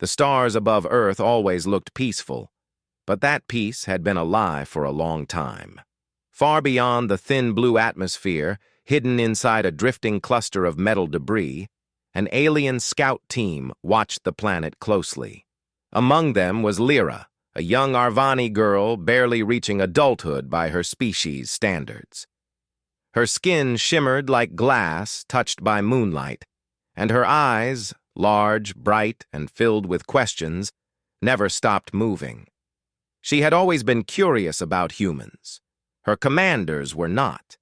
The stars above Earth always looked peaceful, but that peace had been a lie for a long time. Far beyond the thin blue atmosphere, hidden inside a drifting cluster of metal debris, an alien scout team watched the planet closely. Among them was Lyra, a young Arvani girl barely reaching adulthood by her species' standards. Her skin shimmered like glass touched by moonlight, and her eyes, large, bright, and filled with questions, never stopped moving. She had always been curious about humans. Her commanders were not.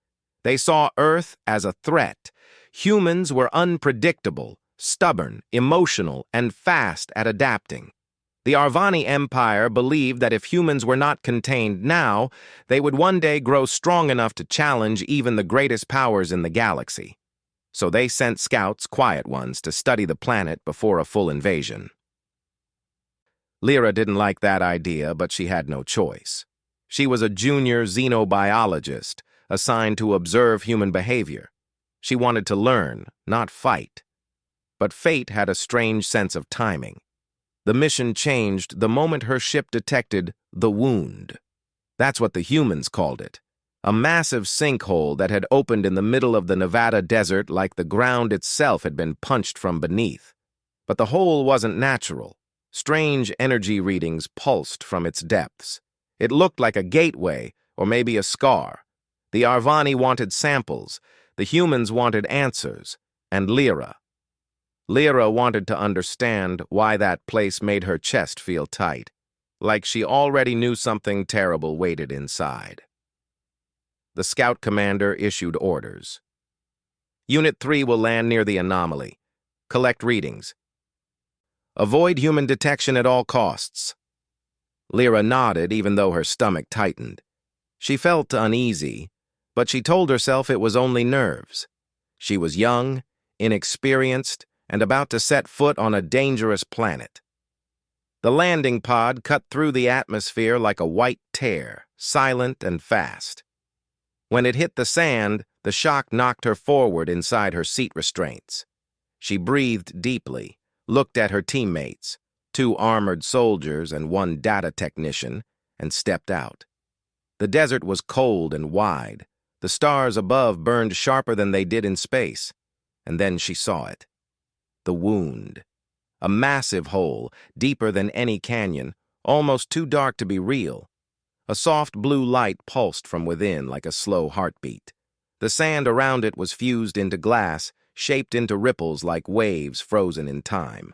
They saw Earth as a threat. Humans were unpredictable, stubborn, emotional, and fast at adapting. The Arvani Empire believed that if humans were not contained now, they would one day grow strong enough to challenge even the greatest powers in the galaxy. So they sent scouts, quiet ones, to study the planet before a full invasion. Lyra didn't like that idea, but she had no choice. She was a junior xenobiologist, assigned to observe human behavior. She wanted to learn, not fight. But fate had a strange sense of timing. The mission changed the moment her ship detected the wound. That's what the humans called it. A massive sinkhole that had opened in the middle of the Nevada desert like the ground itself had been punched from beneath. But the hole wasn't natural. Strange energy readings pulsed from its depths. It looked like a gateway, or maybe a scar. The Arvani wanted samples, the humans wanted answers, and Lyra wanted to understand why that place made her chest feel tight, like she already knew something terrible waited inside. The scout commander issued orders. Unit 3 will land near the anomaly. Collect readings. Avoid human detection at all costs. Lyra nodded, even though her stomach tightened. She felt uneasy, but she told herself it was only nerves. She was young, inexperienced, and about to set foot on a dangerous planet. The landing pod cut through the atmosphere like a white tear, silent and fast. When it hit the sand, the shock knocked her forward inside her seat restraints. She breathed deeply, looked at her teammates, 2 armored soldiers and 1 data technician, and stepped out. The desert was cold and wide. The stars above burned sharper than they did in space. And then she saw it. The wound. A massive hole, deeper than any canyon, almost too dark to be real. A soft blue light pulsed from within like a slow heartbeat. The sand around it was fused into glass, shaped into ripples like waves frozen in time.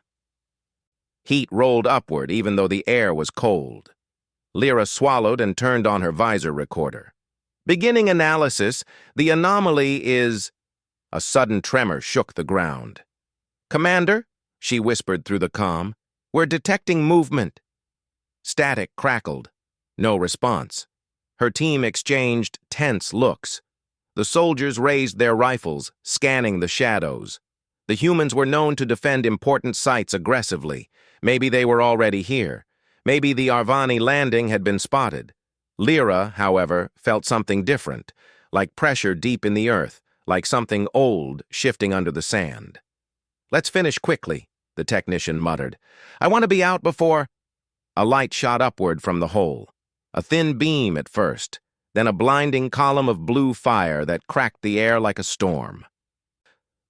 Heat rolled upward even though the air was cold. Lyra swallowed and turned on her visor recorder. Beginning analysis, the anomaly is... A sudden tremor shook the ground. "Commander," she whispered through the comm, "we're detecting movement." Static crackled. No response. Her team exchanged tense looks. The soldiers raised their rifles, scanning the shadows. The humans were known to defend important sites aggressively. Maybe they were already here. Maybe the Arvani landing had been spotted. Lyra, however, felt something different, like pressure deep in the earth, like something old shifting under the sand. "Let's finish quickly," the technician muttered. "I want to be out before—" A light shot upward from the hole. A thin beam at first, then a blinding column of blue fire that cracked the air like a storm.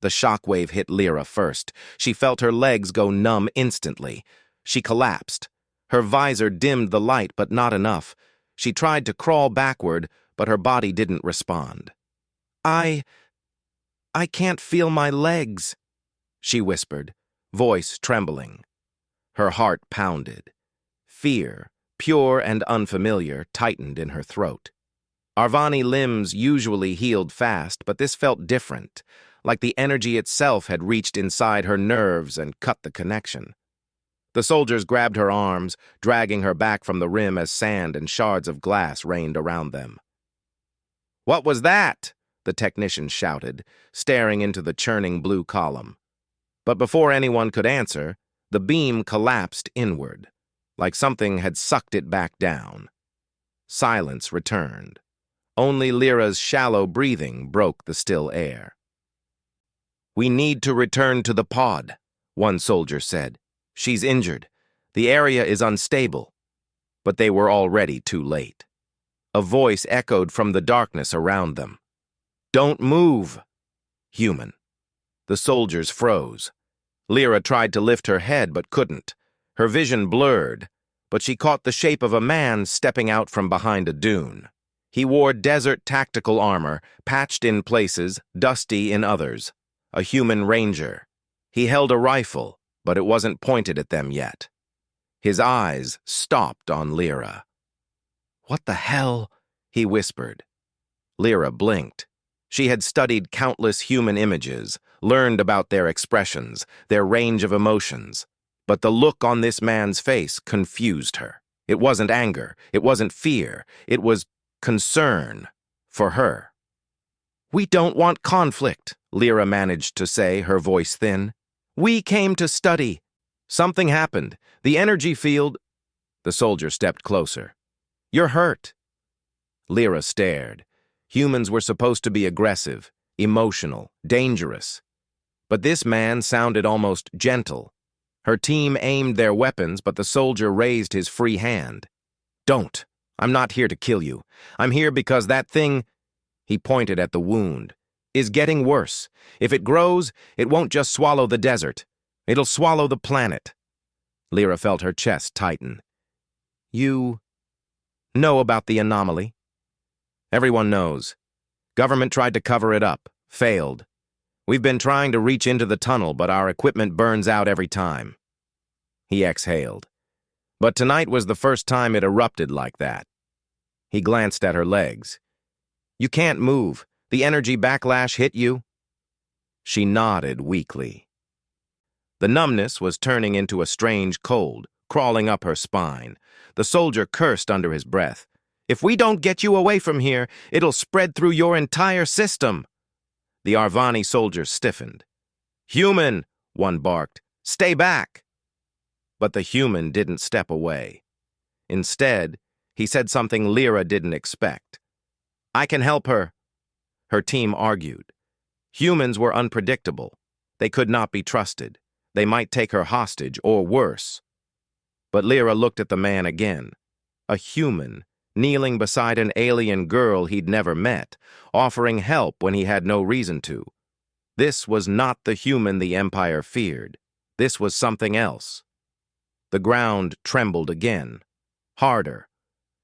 The shockwave hit Lyra first. She felt her legs go numb instantly. She collapsed. Her visor dimmed the light, but not enough. She tried to crawl backward, but her body didn't respond. I can't feel my legs," she whispered, voice trembling. Her heart pounded. Fear, pure and unfamiliar, tightened in her throat. Arvani limbs usually healed fast, but this felt different, like the energy itself had reached inside her nerves and cut the connection. The soldiers grabbed her arms, dragging her back from the rim as sand and shards of glass rained around them. "What was that?" the technician shouted, staring into the churning blue column. But before anyone could answer, the beam collapsed inward, like something had sucked it back down. Silence returned. Only Lyra's shallow breathing broke the still air. "We need to return to the pod," one soldier said. She's injured. The area is unstable." But they were already too late. A voice echoed from the darkness around them. "Don't move!" Human. The soldiers froze. Lyra tried to lift her head but couldn't. Her vision blurred, but she caught the shape of a man stepping out from behind a dune. He wore desert tactical armor, patched in places, dusty in others. A human ranger. He held a rifle, but it wasn't pointed at them yet. His eyes stopped on Lyra. "What the hell?" he whispered. Lyra blinked. She had studied countless human images, learned about their expressions, their range of emotions. But the look on this man's face confused her. It wasn't anger, it wasn't fear, it was concern for her. "We don't want conflict," Lyra managed to say, her voice thin. "We came to study." Something happened. The energy field... The soldier stepped closer. "You're hurt." Lyra stared. Humans were supposed to be aggressive, emotional, dangerous. But this man sounded almost gentle. Her team aimed their weapons, but the soldier raised his free hand. "Don't. I'm not here to kill you. I'm here because that thing," he pointed at the wound, "is getting worse. If it grows, it won't just swallow the desert. It'll swallow the planet." Lyra felt her chest tighten. "You know about the anomaly?" "Everyone knows. Government tried to cover it up, failed. We've been trying to reach into the tunnel, but our equipment burns out every time." He exhaled. "But tonight was the first time it erupted like that." He glanced at her legs. "You can't move. The energy backlash hit you?" She nodded weakly. The numbness was turning into a strange cold, crawling up her spine. The soldier cursed under his breath. "If we don't get you away from here, it'll spread through your entire system." The Arvani soldiers stiffened. "Human," one barked, "stay back." But the human didn't step away. Instead, he said something Lyra didn't expect. "I can help her." Her team argued. Humans were unpredictable. They could not be trusted. They might take her hostage, or worse. But Lyra looked at the man again. A human, kneeling beside an alien girl he'd never met, offering help when he had no reason to. This was not the human the Empire feared. This was something else. The ground trembled again, harder.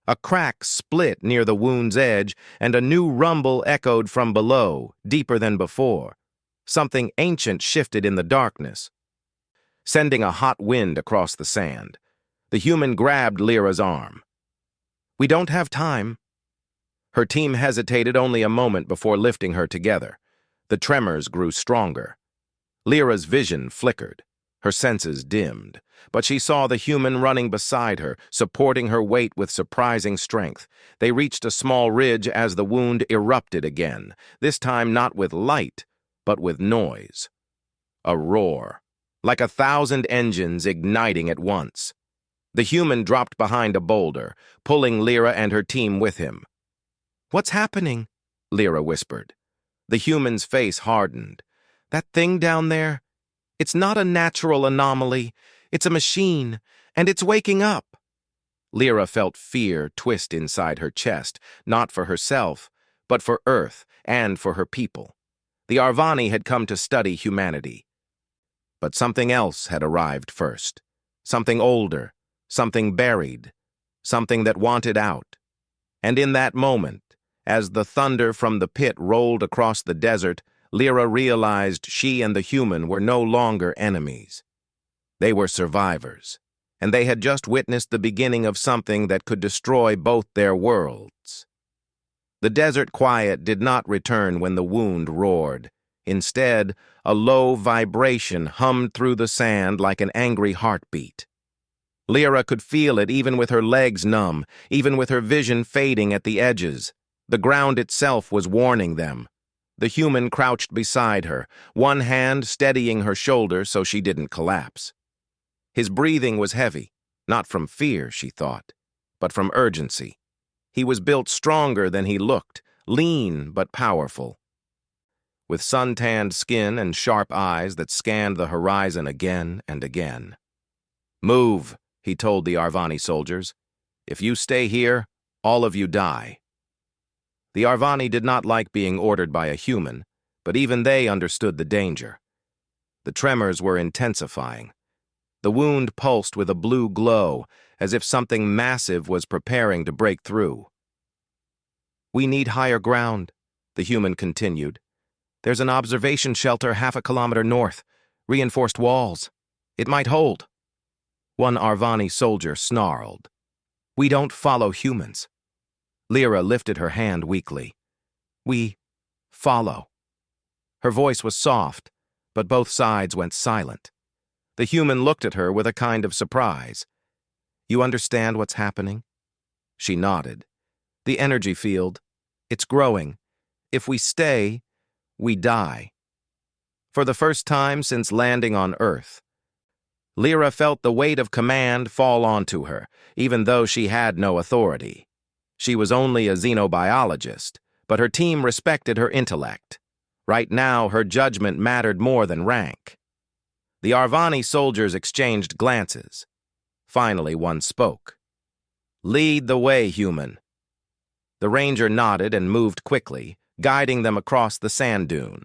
A crack split near the wound's edge, and a new rumble echoed from below, deeper than before. Something ancient shifted in the darkness, sending a hot wind across the sand. The human grabbed Lyra's arm. "We don't have time." Her team hesitated only a moment before lifting her together. The tremors grew stronger. Lyra's vision flickered. Her senses dimmed. But she saw the human running beside her, supporting her weight with surprising strength. They reached a small ridge as the wound erupted again, this time not with light, but with noise. A roar, like 1,000 engines igniting at once. The human dropped behind a boulder, pulling Lyra and her team with him. "What's happening?" Lyra whispered. The human's face hardened. "That thing down there? It's not a natural anomaly. It's a machine, and it's waking up." Lyra felt fear twist inside her chest, not for herself, but for Earth and for her people. The Arvani had come to study humanity. But something else had arrived first. Something older, something buried, something that wanted out. And in that moment, as the thunder from the pit rolled across the desert, Lyra realized she and the human were no longer enemies. They were survivors, and they had just witnessed the beginning of something that could destroy both their worlds. The desert quiet did not return when the wound roared. Instead, a low vibration hummed through the sand like an angry heartbeat. Lyra could feel it even with her legs numb, even with her vision fading at the edges. The ground itself was warning them. The human crouched beside her, one hand steadying her shoulder so she didn't collapse. His breathing was heavy, not from fear, she thought, but from urgency. He was built stronger than he looked, lean but powerful. With sun-tanned skin and sharp eyes that scanned the horizon again and again. Move, he told the Arvani soldiers. If you stay here, all of you die. The Arvani did not like being ordered by a human, but even they understood the danger. The tremors were intensifying. The wound pulsed with a blue glow, as if something massive was preparing to break through. We need higher ground, the human continued. There's an observation shelter half a kilometer north, reinforced walls. It might hold. One Arvani soldier snarled. We don't follow humans. Lyra lifted her hand weakly. We follow. Her voice was soft, but both sides went silent. The human looked at her with a kind of surprise. You understand what's happening? She nodded. The energy field, it's growing. If we stay, we die. For the first time since landing on Earth, Lyra felt the weight of command fall onto her, even though she had no authority. She was only a xenobiologist, but her team respected her intellect. Right now, her judgment mattered more than rank. The Arvani soldiers exchanged glances. Finally, one spoke. Lead the way, human. The ranger nodded and moved quickly, guiding them across the sand dune.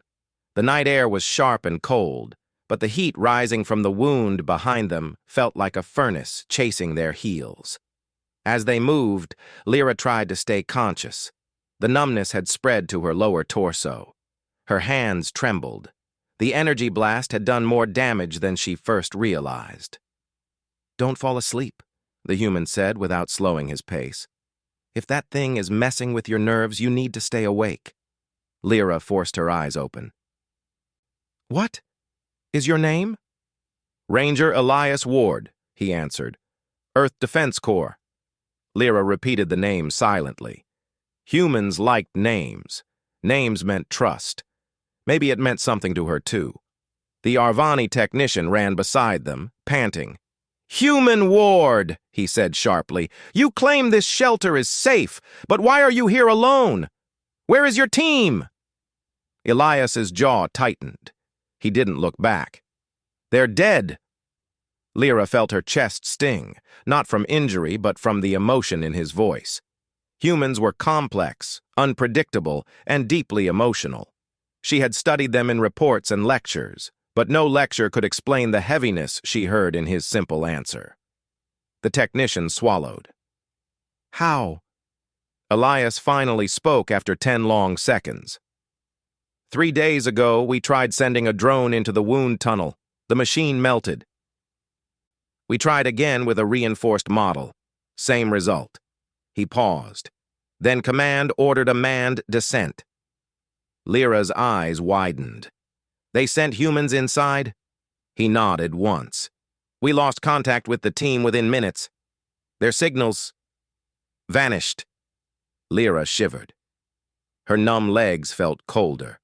The night air was sharp and cold, but the heat rising from the wound behind them felt like a furnace chasing their heels. As they moved, Lyra tried to stay conscious. The numbness had spread to her lower torso. Her hands trembled. The energy blast had done more damage than she first realized. Don't fall asleep, the human said without slowing his pace. If that thing is messing with your nerves, you need to stay awake. Lyra forced her eyes open. What is your name? Ranger Elias Ward, he answered. Earth Defense Corps. Lyra repeated the name silently. Humans liked names. Names meant trust. Maybe it meant something to her, too. The Arvani technician ran beside them, panting. Human Ward, he said sharply. You claim this shelter is safe, but why are you here alone? Where is your team? Elias's jaw tightened. He didn't look back. They're dead. Lyra felt her chest sting, not from injury, but from the emotion in his voice. Humans were complex, unpredictable, and deeply emotional. She had studied them in reports and lectures, but no lecture could explain the heaviness she heard in his simple answer. The technician swallowed. How? Elias finally spoke after 10 long seconds. 3 days ago, we tried sending a drone into the wound tunnel. The machine melted. We tried again with a reinforced model. Same result. He paused. Then Command ordered a manned descent. Lyra's eyes widened. They sent humans inside? He nodded once. We lost contact with the team within minutes. Their signals vanished. Lyra shivered. Her numb legs felt colder.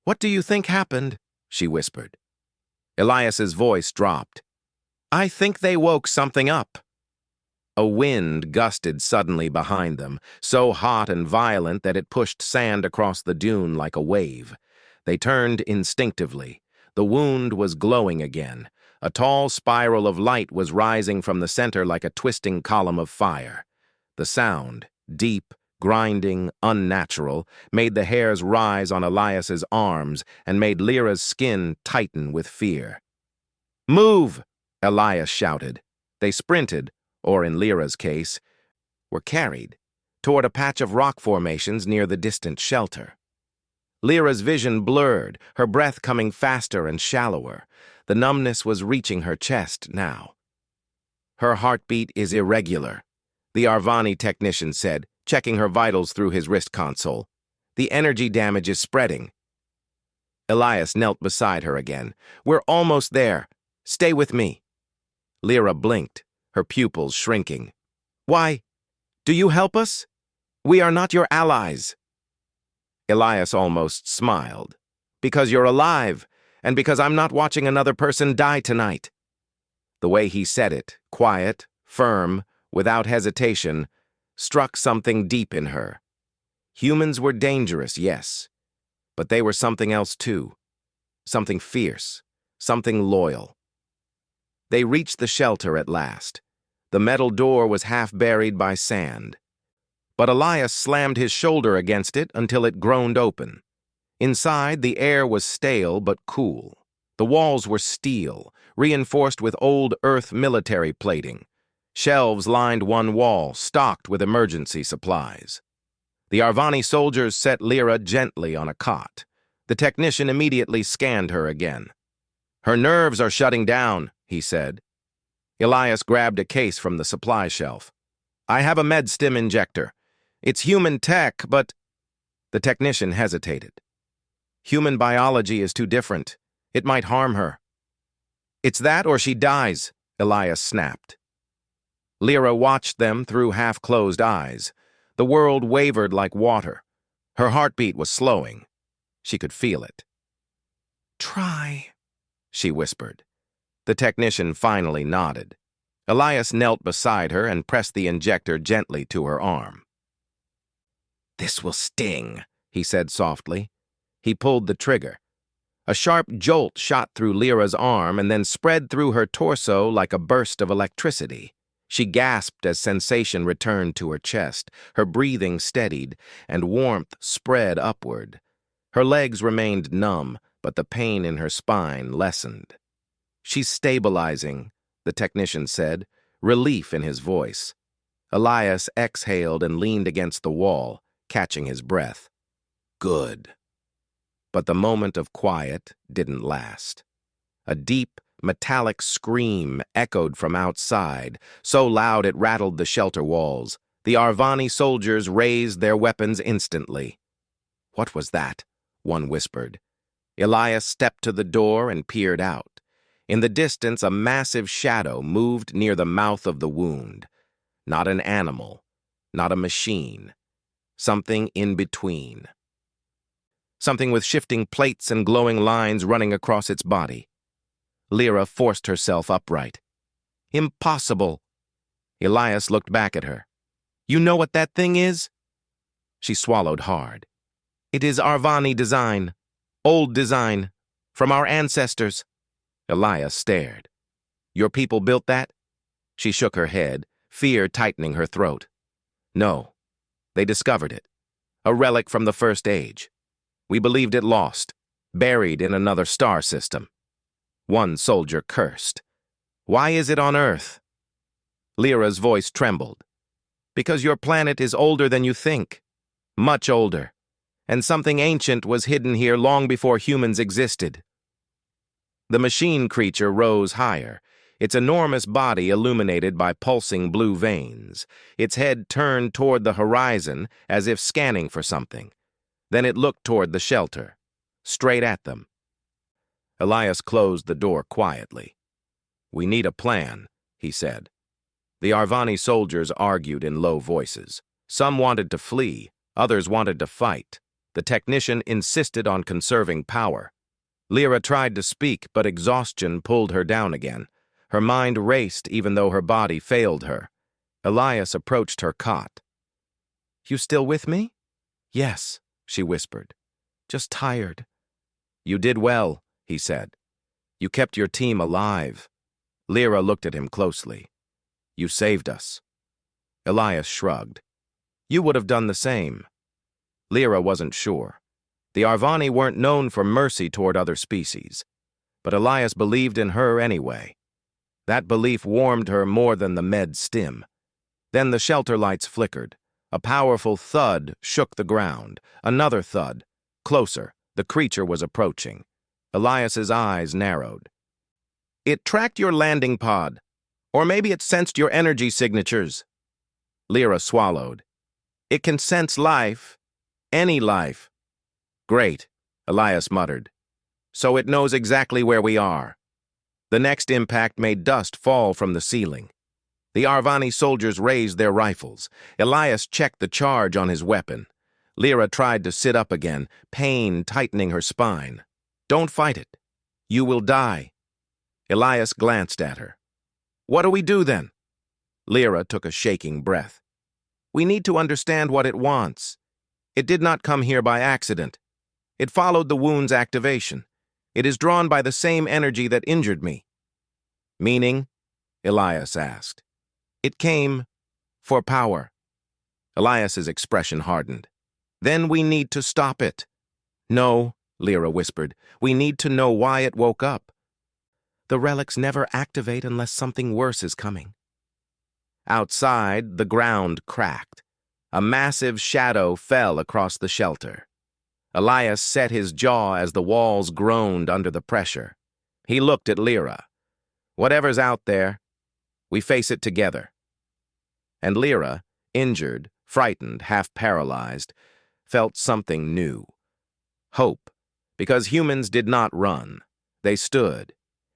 What do you think happened? She whispered. Elias's voice dropped. I think they woke something up. A wind gusted suddenly behind them, so hot and violent that it pushed sand across the dune like a wave. They turned instinctively. The wound was glowing again. A tall spiral of light was rising from the center like a twisting column of fire. The sound, deep, grinding, unnatural, made the hairs rise on Elias's arms and made Lyra's skin tighten with fear. Move! Elias shouted. They sprinted, or in Lyra's case, were carried, toward a patch of rock formations near the distant shelter. Lyra's vision blurred, her breath coming faster and shallower. The numbness was reaching her chest now. Her heartbeat is irregular, the Arvani technician said, checking her vitals through his wrist console. The energy damage is spreading. Elias knelt beside her again. We're almost there. Stay with me. Lyra blinked, her pupils shrinking. Why? Do you help us? We are not your allies. Elias almost smiled. Because you're alive, and because I'm not watching another person die tonight. The way he said it, quiet, firm, without hesitation, struck something deep in her. Humans were dangerous, yes, but they were something else too. Something fierce, something loyal. They reached the shelter at last. The metal door was half buried by sand. But Elias slammed his shoulder against it until it groaned open. Inside, the air was stale but cool. The walls were steel, reinforced with old Earth military plating. Shelves lined one wall, stocked with emergency supplies. The Arvani soldiers set Lyra gently on a cot. The technician immediately scanned her again. "Her nerves are shutting down," he said. Elias grabbed a case from the supply shelf. "I have a med stim injector. It's human tech, but—" The technician hesitated. "Human biology is too different. It might harm her." "It's that or she dies," Elias snapped. Lyra watched them through half-closed eyes. The world wavered like water. Her heartbeat was slowing. She could feel it. "Try," she whispered. The technician finally nodded. Elias knelt beside her and pressed the injector gently to her arm. "This will sting," he said softly. He pulled the trigger. A sharp jolt shot through Lyra's arm and then spread through her torso like a burst of electricity. She gasped as sensation returned to her chest. Her breathing steadied, and warmth spread upward. Her legs remained numb, but the pain in her spine lessened. "She's stabilizing," the technician said, relief in his voice. Elias exhaled and leaned against the wall, catching his breath. "Good." But the moment of quiet didn't last. A deep, metallic scream echoed from outside, so loud it rattled the shelter walls. The Arvani soldiers raised their weapons instantly. "What was that?" one whispered. Elias stepped to the door and peered out. In the distance, a massive shadow moved near the mouth of the wound. Not an animal, not a machine. Something in between. Something with shifting plates and glowing lines running across its body. Lyra forced herself upright. "Impossible." Elias looked back at her. "You know what that thing is?" She swallowed hard. "It is Arvani design. Old design. From our ancestors." Elias stared. "Your people built that?" She shook her head, fear tightening her throat. "No. They discovered it. A relic from the First Age. We believed it lost, buried in another star system." One soldier cursed. "Why is it on Earth?" Lyra's voice trembled. "Because your planet is older than you think. Much older. And something ancient was hidden here long before humans existed." The machine creature rose higher, its enormous body illuminated by pulsing blue veins. Its head turned toward the horizon as if scanning for something. Then it looked toward the shelter, straight at them. Elias closed the door quietly. "We need a plan," he said. The Arvani soldiers argued in low voices. Some wanted to flee, others wanted to fight. The technician insisted on conserving power. Lyra tried to speak, but exhaustion pulled her down again. Her mind raced even though her body failed her. Elias approached her cot. "You still with me?" "Yes," she whispered. "Just tired." "You did well," he said. "You kept your team alive." Lyra looked at him closely. "You saved us." Elias shrugged. "You would have done the same." Lyra wasn't sure. The Arvani weren't known for mercy toward other species, but Elias believed in her anyway. That belief warmed her more than the med stim. Then the shelter lights flickered. A powerful thud shook the ground. Another thud. Closer. The creature was approaching. Elias's eyes narrowed. "It tracked your landing pod. Or maybe it sensed your energy signatures." Lyra swallowed. "It can sense life. Any life." "Great," Elias muttered. "So it knows exactly where we are." The next impact made dust fall from the ceiling. The Arvani soldiers raised their rifles. Elias checked the charge on his weapon. Lyra tried to sit up again, pain tightening her spine. "Don't fight it. You will die." Elias glanced at her. "What do we do then?" Lyra took a shaking breath. "We need to understand what it wants. It did not come here by accident. It followed the wound's activation. It is drawn by the same energy that injured me." Meaning? Elias asked. It came for power. Elias's expression hardened. Then we need to stop it. No, Lyra whispered. We need to know why it woke up. The relics never activate unless something worse is coming. Outside, the ground cracked. A massive shadow fell across the shelter. Elias set his jaw as the walls groaned under the pressure. He looked at Lyra. Whatever's out there, we face it together. And Lyra, injured, frightened, half-paralyzed, felt something new. Hope, because humans did not run. They stood,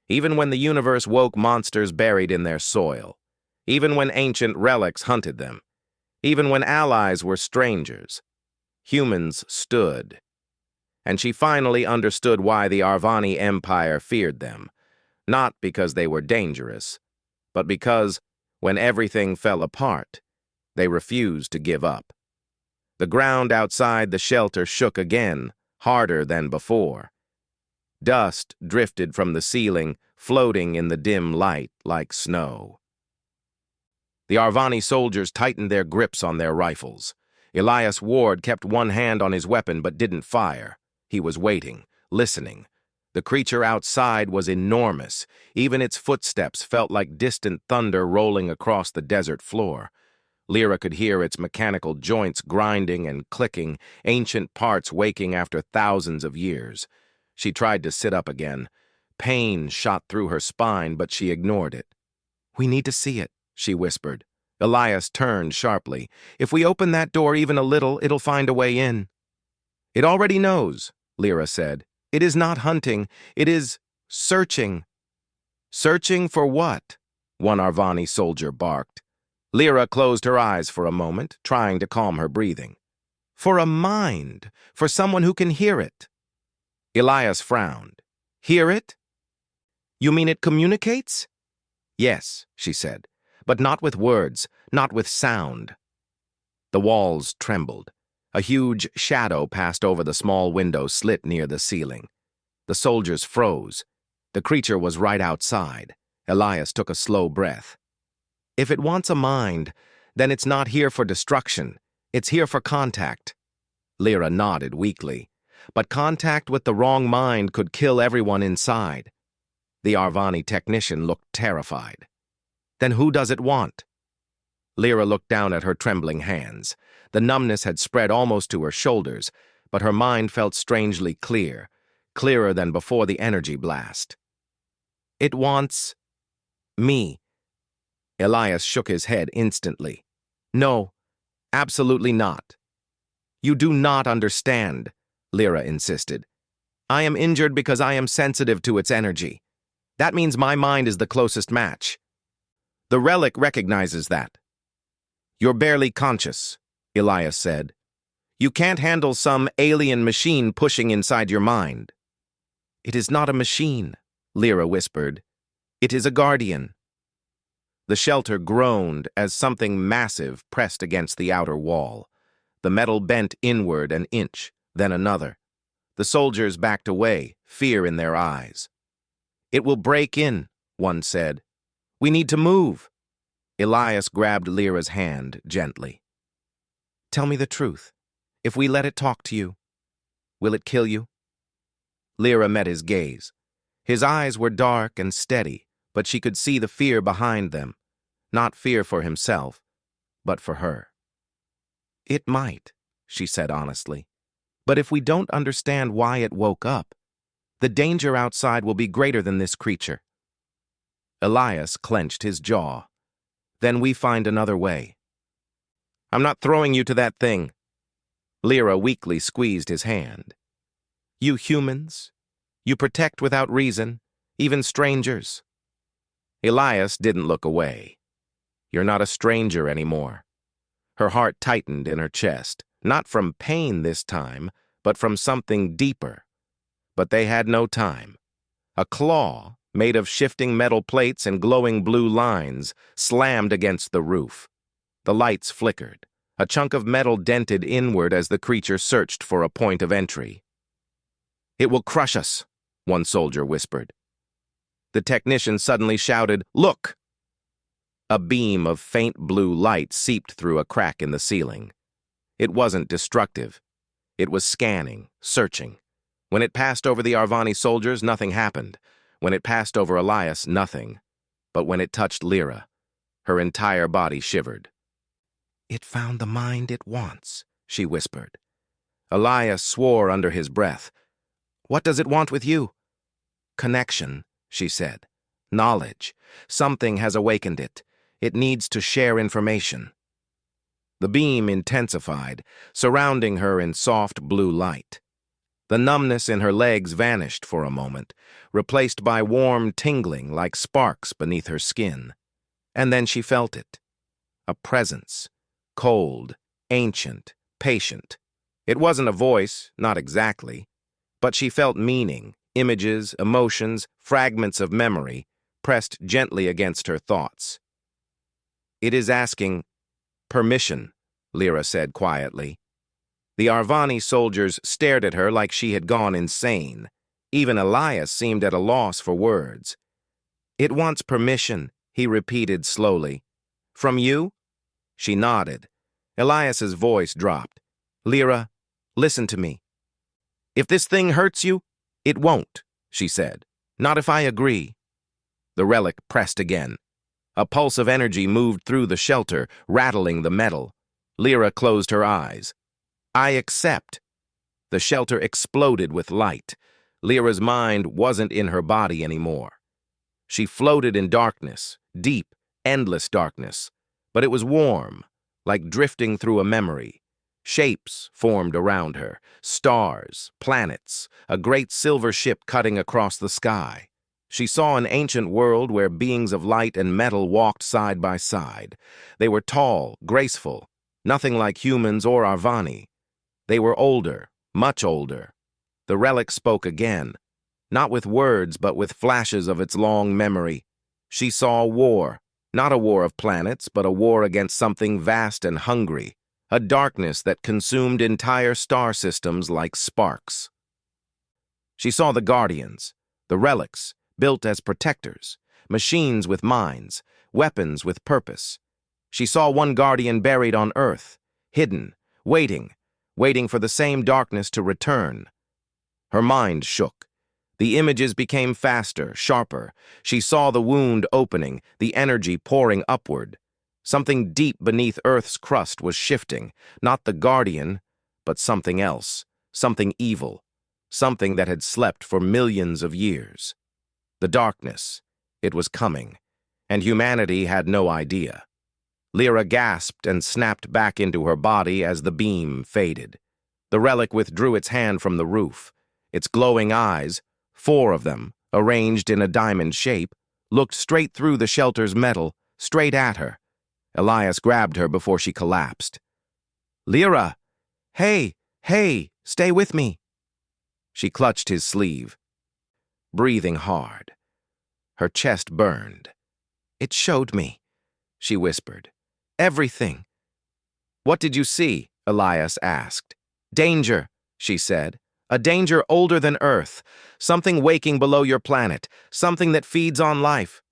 even when the universe woke monsters buried in their soil, even when ancient relics hunted them, even when allies were strangers. Humans stood. And she finally understood why the Arvani Empire feared them, not because they were dangerous, but because, when everything fell apart, they refused to give up. The ground outside the shelter shook again, harder than before. Dust drifted from the ceiling, floating in the dim light like snow. The Arvani soldiers tightened their grips on their rifles. Elias Ward kept one hand on his weapon but didn't fire. He was waiting, listening. The creature outside was enormous. Even its footsteps felt like distant thunder rolling across the desert floor. Lyra could hear its mechanical joints grinding and clicking, ancient parts waking after thousands of years. She tried to sit up again. Pain shot through her spine, but she ignored it. "We need to see it," she whispered. Elias turned sharply. "If we open that door even a little, it'll find a way in." "It already knows," Lyra said. "It is not hunting. It is searching." "Searching for what?" one Arvani soldier barked. Lyra closed her eyes for a moment, trying to calm her breathing. "For a mind, for someone who can hear it." Elias frowned. "Hear it? You mean it communicates?" "Yes," she said, "but not with words, not with sound." The walls trembled. A huge shadow passed over the small window slit near the ceiling. The soldiers froze. The creature was right outside. Elias took a slow breath. "If it wants a mind, then it's not here for destruction. It's here for contact." Lyra nodded weakly. "But contact with the wrong mind could kill everyone inside." The Arvani technician looked terrified. "Then who does it want?" Lyra looked down at her trembling hands. The numbness had spread almost to her shoulders, but her mind felt strangely clear, clearer than before the energy blast. "It wants me." Elias shook his head instantly. "No, absolutely not." "You do not understand," Lyra insisted. "I am injured because I am sensitive to its energy. That means my mind is the closest match. The relic recognizes that." "You're barely conscious," Elias said. "You can't handle some alien machine pushing inside your mind." "It is not a machine," Lyra whispered. "It is a guardian." The shelter groaned as something massive pressed against the outer wall. The metal bent inward an inch, then another. The soldiers backed away, fear in their eyes. "It will break in," one said. "We need to move." Elias grabbed Lyra's hand gently. "Tell me the truth. If we let it talk to you, will it kill you?" Lyra met his gaze. His eyes were dark and steady, but she could see the fear behind them. Not fear for himself, but for her. "It might," she said honestly. "But if we don't understand why it woke up, the danger outside will be greater than this creature." Elias clenched his jaw. "Then we find another way." "I'm not throwing you to that thing." Lyra weakly squeezed his hand. "You humans, you protect without reason, even strangers." Elias didn't look away. "You're not a stranger anymore." Her heart tightened in her chest, not from pain this time, but from something deeper. But they had no time. A claw, made of shifting metal plates and glowing blue lines, slammed against the roof. The lights flickered. A chunk of metal dented inward as the creature searched for a point of entry. "It will crush us," one soldier whispered. The technician suddenly shouted, "Look!" A beam of faint blue light seeped through a crack in the ceiling. It wasn't destructive. It was scanning, searching. When it passed over the Arvani soldiers, nothing happened. When it passed over Elias, nothing. But when it touched Lyra, her entire body shivered. "It found the mind it wants," she whispered. Elias swore under his breath. "What does it want with you?" "Connection," she said. "Knowledge. Something has awakened it. It needs to share information." The beam intensified, surrounding her in soft blue light. The numbness in her legs vanished for a moment, replaced by warm tingling like sparks beneath her skin. And then she felt it. A presence. Cold, ancient, patient. It wasn't a voice, not exactly. But she felt meaning, images, emotions, fragments of memory, pressed gently against her thoughts. "It is asking permission," Lyra said quietly. The Arvani soldiers stared at her like she had gone insane. Even Elias seemed at a loss for words. "It wants permission," he repeated slowly. "From you?" She nodded. Elias's voice dropped. "Lyra, listen to me. If this thing hurts you, it won't," she said. "Not if I agree." The relic pressed again. A pulse of energy moved through the shelter, rattling the metal. Lyra closed her eyes. "I accept." The shelter exploded with light. Lyra's mind wasn't in her body anymore. She floated in darkness, deep, endless darkness. But it was warm, like drifting through a memory. Shapes formed around her, stars, planets, a great silver ship cutting across the sky. She saw an ancient world where beings of light and metal walked side by side. They were tall, graceful, nothing like humans or Arvani. They were older, much older. The relic spoke again, not with words but with flashes of its long memory. She saw war, not a war of planets, but a war against something vast and hungry, a darkness that consumed entire star systems like sparks. She saw the guardians, the relics, built as protectors, machines with minds, weapons with purpose. She saw one guardian buried on Earth, hidden, waiting for the same darkness to return. Her mind shook. The images became faster, sharper. She saw the wound opening, the energy pouring upward. Something deep beneath Earth's crust was shifting, not the guardian, but something else, something evil, something that had slept for millions of years. The darkness, it was coming, and humanity had no idea. Lyra gasped and snapped back into her body as the beam faded. The relic withdrew its hand from the roof. Its glowing eyes, 4 of them, arranged in a diamond shape, looked straight through the shelter's metal, straight at her. Elias grabbed her before she collapsed. "Lyra! Hey, stay with me!" She clutched his sleeve, breathing hard. Her chest burned. "It showed me," she whispered. "Everything." "What did you see?" Elias asked. "Danger," she said. "A danger older than Earth. Something waking below your planet. Something that feeds on life."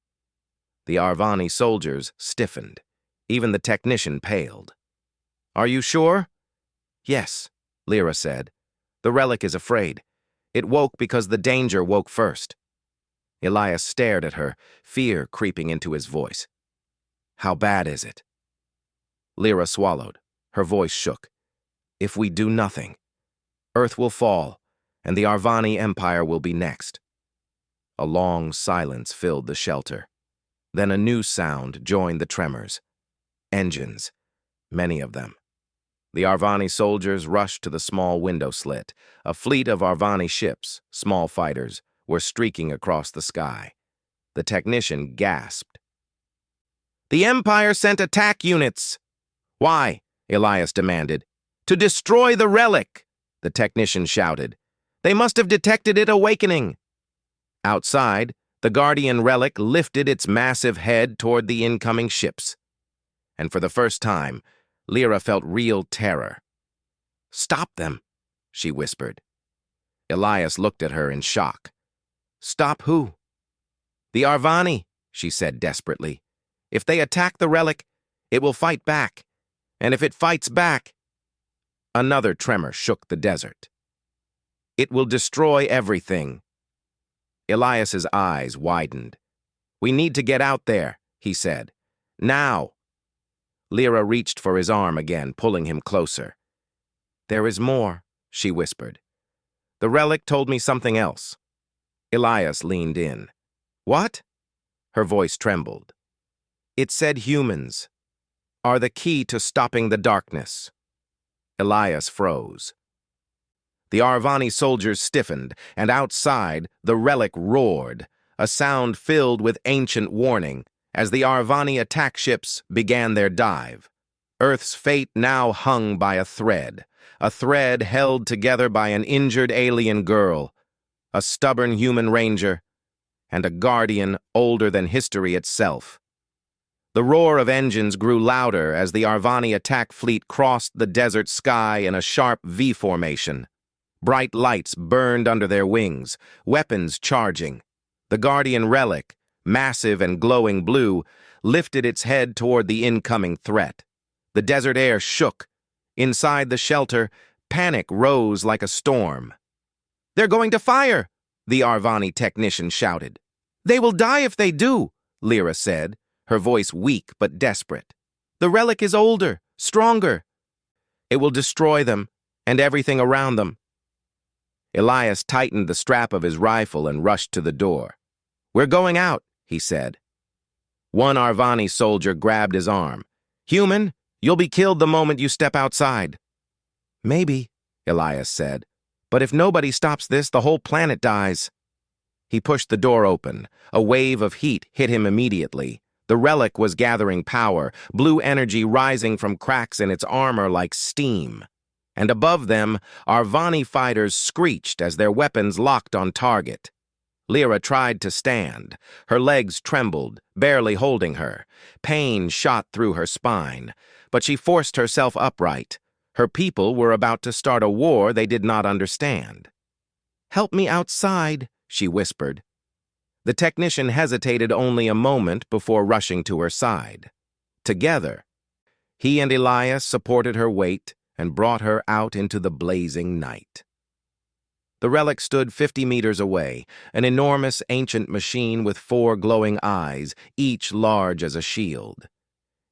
The Arvani soldiers stiffened. Even the technician paled. "Are you sure?" "Yes," Lyra said. "The relic is afraid. It woke because the danger woke first." Elias stared at her, fear creeping into his voice. "How bad is it?" Lyra swallowed. Her voice shook. "If we do nothing, Earth will fall, and the Arvani Empire will be next." A long silence filled the shelter. Then a new sound joined the tremors. Engines, many of them. The Arvani soldiers rushed to the small window slit. A fleet of Arvani ships, small fighters, were streaking across the sky. The technician gasped. "The Empire sent attack units!" "Why?" Elias demanded. "To destroy the relic!" the technician shouted. "They must have detected it awakening." Outside, the Guardian relic lifted its massive head toward the incoming ships. And for the first time, Lyra felt real terror. "Stop them," she whispered. Elias looked at her in shock. "Stop who?" "The Arvani," she said desperately. "If they attack the relic, it will fight back. And if it fights back—" Another tremor shook the desert. "It will destroy everything." Elias's eyes widened. "We need to get out there," he said. "Now." Lyra reached for his arm again, pulling him closer. "There is more," she whispered. "The relic told me something else." Elias leaned in. "What?" Her voice trembled. "It said humans are the key to stopping the darkness." Elias froze. The Arvani soldiers stiffened, and outside, the relic roared, a sound filled with ancient warning, as the Arvani attack ships began their dive. Earth's fate now hung by a thread held together by an injured alien girl, a stubborn human ranger, and a guardian older than history itself. The roar of engines grew louder as the Arvani attack fleet crossed the desert sky in a sharp V formation. Bright lights burned under their wings, weapons charging. The guardian relic, massive and glowing blue, lifted its head toward the incoming threat. The desert air shook. Inside the shelter, panic rose like a storm. "They're going to fire!" the Arvani technician shouted. "They will die if they do," Lyra said, her voice weak but desperate. "The relic is older, stronger. It will destroy them and everything around them." Elias tightened the strap of his rifle and rushed to the door. "We're going out," he said. One Arvani soldier grabbed his arm. "Human, you'll be killed the moment you step outside." "Maybe," Elias said, "but if nobody stops this, the whole planet dies." He pushed the door open. A wave of heat hit him immediately. The relic was gathering power, blue energy rising from cracks in its armor like steam. And above them, Arvani fighters screeched as their weapons locked on target. Lyra tried to stand. Her legs trembled, barely holding her. Pain shot through her spine, but she forced herself upright. Her people were about to start a war they did not understand. "Help me outside," she whispered. The technician hesitated only a moment before rushing to her side. Together, he and Elias supported her weight and brought her out into the blazing night. The relic stood 50 meters away, an enormous ancient machine with 4 glowing eyes, each large as a shield.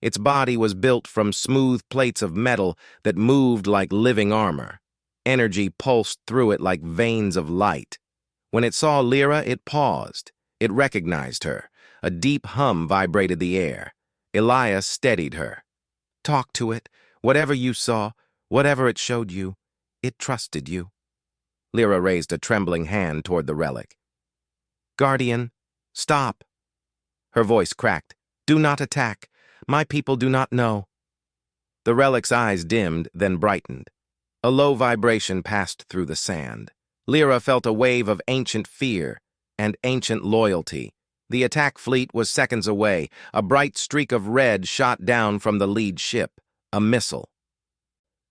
Its body was built from smooth plates of metal that moved like living armor. Energy pulsed through it like veins of light. When it saw Lyra, it paused. It recognized her. A deep hum vibrated the air. Elias steadied her. "Talk to it. Whatever you saw, whatever it showed you, it trusted you." Lyra raised a trembling hand toward the relic. "Guardian, stop." Her voice cracked. "Do not attack. My people do not know." The relic's eyes dimmed, then brightened. A low vibration passed through the sand. Lyra felt a wave of ancient fear and ancient loyalty. The attack fleet was seconds away. A bright streak of red shot down from the lead ship. A missile.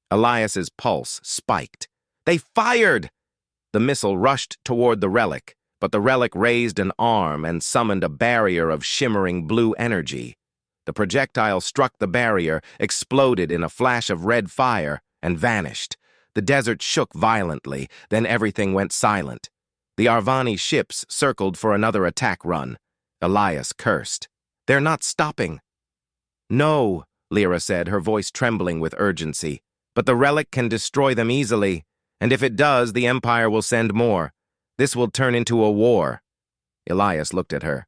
Elias's pulse spiked. "They fired!" The missile rushed toward the relic, but the relic raised an arm and summoned a barrier of shimmering blue energy. The projectile struck the barrier, exploded in a flash of red fire, and vanished. The desert shook violently, then everything went silent. The Arvani ships circled for another attack run. Elias cursed. "They're not stopping." "No," Lyra said, her voice trembling with urgency. "But the relic can destroy them easily. And if it does, the Empire will send more. This will turn into a war." Elias looked at her.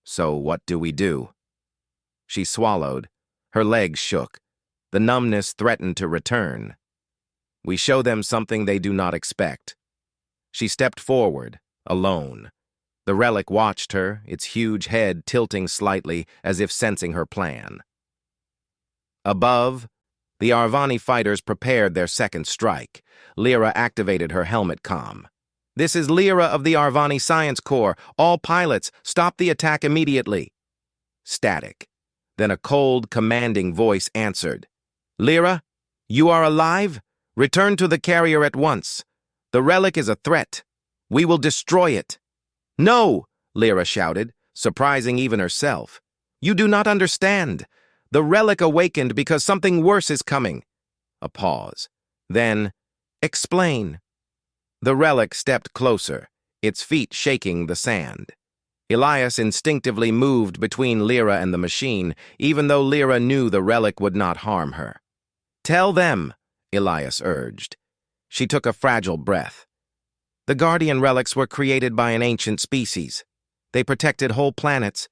"So what do we do?" She swallowed. Her legs shook. The numbness threatened to return. "We show them something they do not expect." She stepped forward, alone. The relic watched her, its huge head tilting slightly as if sensing her plan. Above, the Arvani fighters prepared their second strike. Lyra activated her helmet comm. "This is Lyra of the Arvani Science Corps. All pilots, stop the attack immediately." Static. Then a cold, commanding voice answered. "Lyra, you are alive? Return to the carrier at once. The relic is a threat. We will destroy it." "No!" Lyra shouted, surprising even herself. "You do not understand. The relic awakened because something worse is coming." A pause. Then, "Explain." The relic stepped closer, its feet shaking the sand. Elias instinctively moved between Lyra and the machine, even though Lyra knew the relic would not harm her. "Tell them," Elias urged. She took a fragile breath. "The Guardian relics were created by an ancient species. They protected whole planets.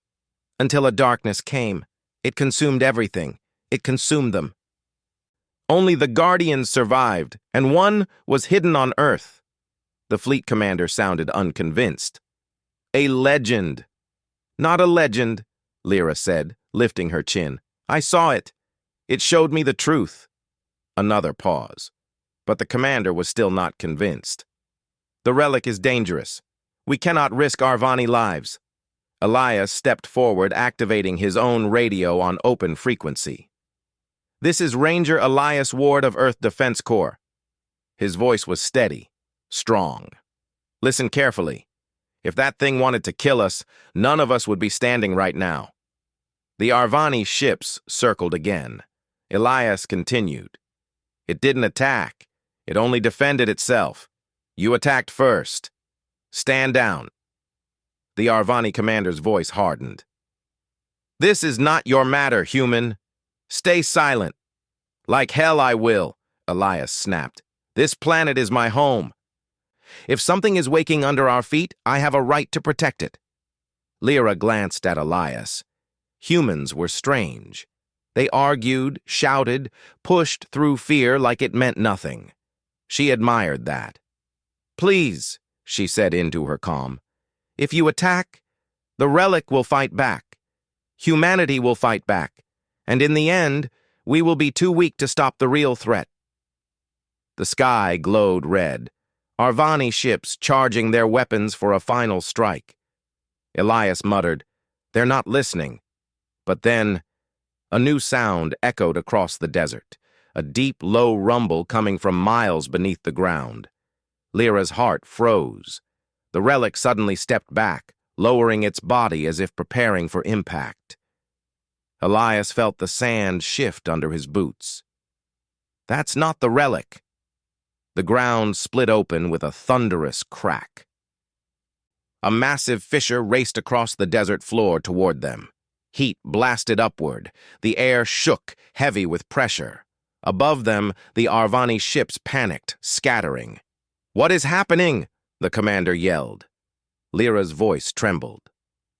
Until a darkness came. It consumed everything. It consumed them. Only the Guardians survived, and one was hidden on Earth." The fleet commander sounded unconvinced. "A legend." "Not a legend," Lyra said, lifting her chin. "I saw it. It showed me the truth." Another pause. But the commander was still not convinced. "The relic is dangerous. We cannot risk Arvani lives." Elias stepped forward, activating his own radio on open frequency. "This is Ranger Elias Ward of Earth Defense Corps." His voice was steady, strong. "Listen carefully. If that thing wanted to kill us, none of us would be standing right now." The Arvani ships circled again. Elias continued. "It didn't attack. It only defended itself. You attacked first. Stand down." The Arvani commander's voice hardened. "This is not your matter, human. Stay silent." "Like hell I will," Elias snapped. "This planet is my home. If something is waking under our feet, I have a right to protect it." Lyra glanced at Elias. Humans were strange. They argued, shouted, pushed through fear like it meant nothing. She admired that. "Please," she said into her calm, "if you attack, the relic will fight back. Humanity will fight back. And in the end, we will be too weak to stop the real threat." The sky glowed red. Arvani ships charging their weapons for a final strike. Elias muttered, "They're not listening." But then, a new sound echoed across the desert, a deep, low rumble coming from miles beneath the ground. Lyra's heart froze. The relic suddenly stepped back, lowering its body as if preparing for impact. Elias felt the sand shift under his boots. "That's not the relic." The ground split open with a thunderous crack. A massive fissure raced across the desert floor toward them. Heat blasted upward. The air shook, heavy with pressure. Above them, the Arvani ships panicked, scattering. "What is happening?" the commander yelled. Lyra's voice trembled.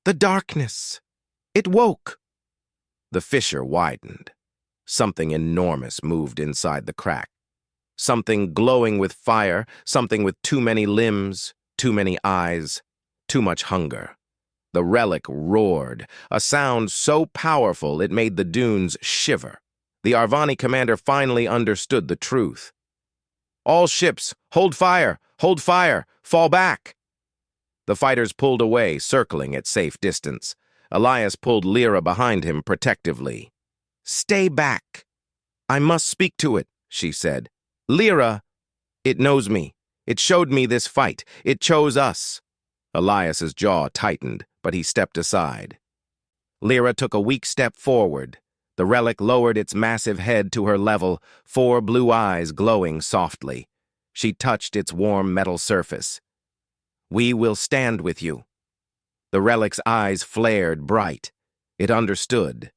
"The darkness. It woke." The fissure widened. Something enormous moved inside the crack. Something glowing with fire, something with too many limbs, too many eyes, too much hunger. The relic roared, a sound so powerful it made the dunes shiver. The Arvani commander finally understood the truth. "All ships, hold fire, fall back." The fighters pulled away, circling at safe distance. Elias pulled Lyra behind him protectively. "Stay back." "I must speak to it," she said. "Lyra, it knows me. It showed me this fight. It chose us." Elias's jaw tightened, but he stepped aside. Lyra took a weak step forward. The relic lowered its massive head to her level, 4 blue eyes glowing softly. She touched its warm metal surface. "We will stand with you." The relic's eyes flared bright. It understood.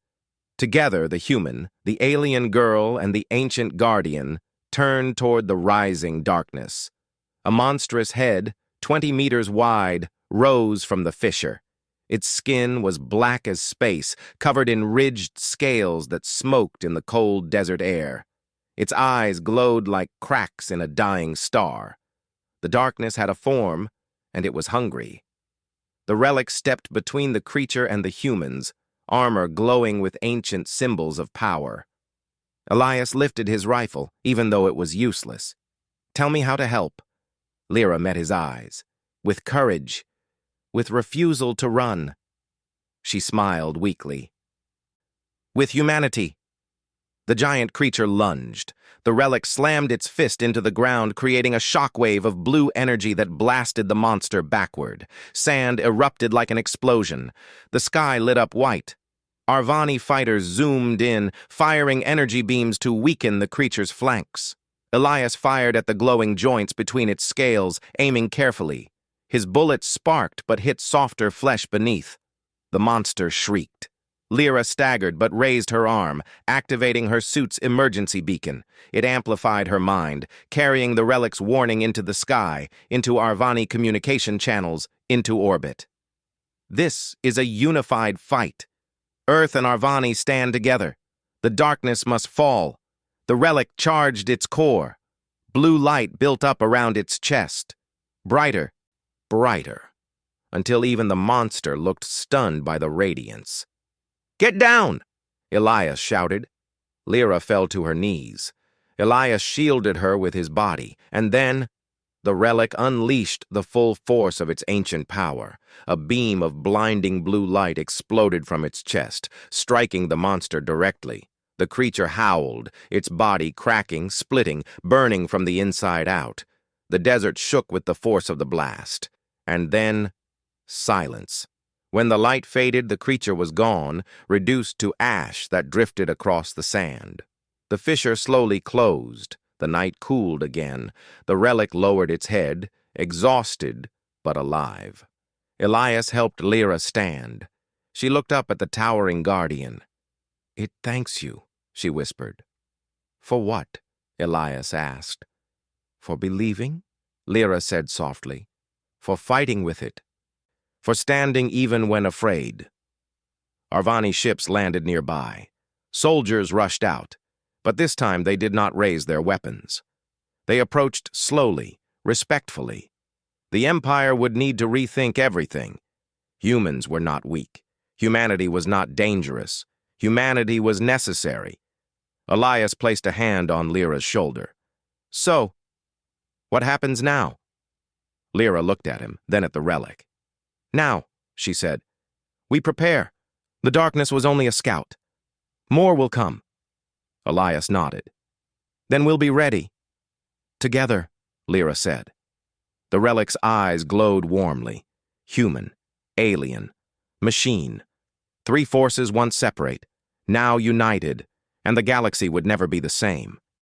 Together, the human, the alien girl, and the ancient guardian turned toward the rising darkness. A monstrous head, 20 meters wide, rose from the fissure. Its skin was black as space, covered in ridged scales that smoked in the cold desert air. Its eyes glowed like cracks in a dying star. The darkness had a form, and it was hungry. The relic stepped between the creature and the humans, armor glowing with ancient symbols of power. Elias lifted his rifle, even though it was useless. "Tell me how to help." Lyra met his eyes. "With courage. With refusal to run." She smiled weakly. "With humanity." The giant creature lunged. The relic slammed its fist into the ground, creating a shockwave of blue energy that blasted the monster backward. Sand erupted like an explosion. The sky lit up white. Arvani fighters zoomed in, firing energy beams to weaken the creature's flanks. Elias fired at the glowing joints between its scales, aiming carefully. His bullets sparked but hit softer flesh beneath. The monster shrieked. Lyra staggered but raised her arm, activating her suit's emergency beacon. It amplified her mind, carrying the relic's warning into the sky, into Arvani communication channels, into orbit. This is a unified fight. Earth and Arvani stand together. The darkness must fall. The relic charged its core. Blue light built up around its chest. Brighter, brighter, until even the monster looked stunned by the radiance. "Get down!" Elias shouted. Lyra fell to her knees. Elias shielded her with his body, and then the relic unleashed the full force of its ancient power. A beam of blinding blue light exploded from its chest, striking the monster directly. The creature howled, its body cracking, splitting, burning from the inside out. The desert shook with the force of the blast. And then, silence. When the light faded, the creature was gone, reduced to ash that drifted across the sand. The fissure slowly closed. The night cooled again. The relic lowered its head, exhausted but alive. Elias helped Lyra stand. She looked up at the towering guardian. "It thanks you," she whispered. "For what?" Elias asked. "For believing," Lyra said softly. "For fighting with it. For standing even when afraid." Arvani ships landed nearby. Soldiers rushed out, but this time they did not raise their weapons. They approached slowly, respectfully. The Empire would need to rethink everything. Humans were not weak. Humanity was not dangerous. Humanity was necessary. Elias placed a hand on Lyra's shoulder. "So, what happens now?" Lyra looked at him, then at the relic. "Now," she said, "we prepare. The darkness was only a scout. More will come." Elias nodded. "Then we'll be ready." "Together," Lyra said. The relic's eyes glowed warmly. Human, alien, machine. Three forces once separate, now united, and the galaxy would never be the same.